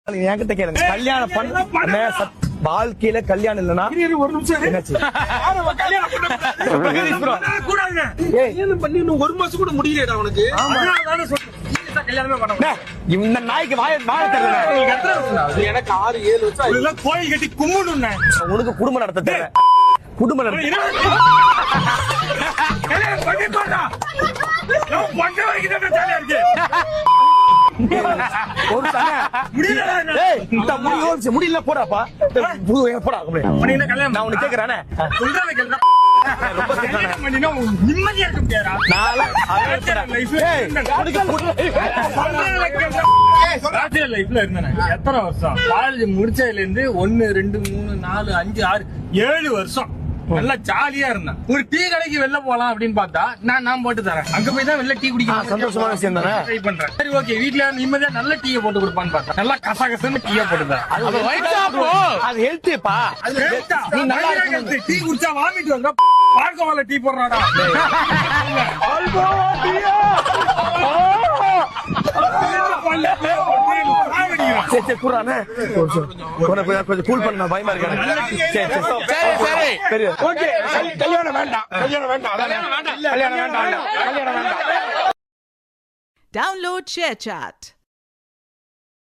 என்கிட்ட கேளுங்க. கல்யாணம் பண்ண வாழ்க்கையில கல்யாணம் இல்லனா ஒரு நிமிஷம் என்னாச்சு? கல்யாணம் பண்ணி இன்னும் ஒரு மாசம் கூட முடியலடா உனக்கு. கல்யாணமே பண்ண இந்த நாய்க்கு வாழ தரல. எனக்கு 6-7 வருஷம் கோயில் கட்டி கும்பிடுன்னு உனக்கு குடும்பம் நடத்த தேவை. குடும்பம் நடத்த முடியல போடாப்பா போடா. நான் உனக்கு கேக்குறானே நிம்மதியா இருக்க முடியாதா? லைஃப்ல இருந்தேன் எத்தனை வருஷம்? காலேஜ் முடிச்சதுல இருந்து 1 2 3 4 5 6 7 வருஷம் நல்லா ஜாலியா இருந்தேன். ஒரு டீ கடைக்கு வெளில போலாம் அப்படின்னு பார்த்தா நான் போட்டு தரேன். அங்க போய் தான் வெளில டீ குடிக்க சந்தோஷமான விஷயம் தானே. ட்ரை பண்றேன். சரி ஓகே, வீட்டுல நிம்மதியா நல்ல டீயை போட்டு கொடுப்பான்னு பார்த்தா நல்லா கசகசன்னு டீயை போட்டு தரேன். அது ஹெல்த்திப்பா. நீ நல்லா டீ குடிச்சா வாமிட்டு வந்தா பார்க்கவால டீ போடுறாடா. கொஞ்சம் கூல் பண்ண பயமா இருக்காங்க. கல்யாணம் வேண்டாம். Download ShareChat.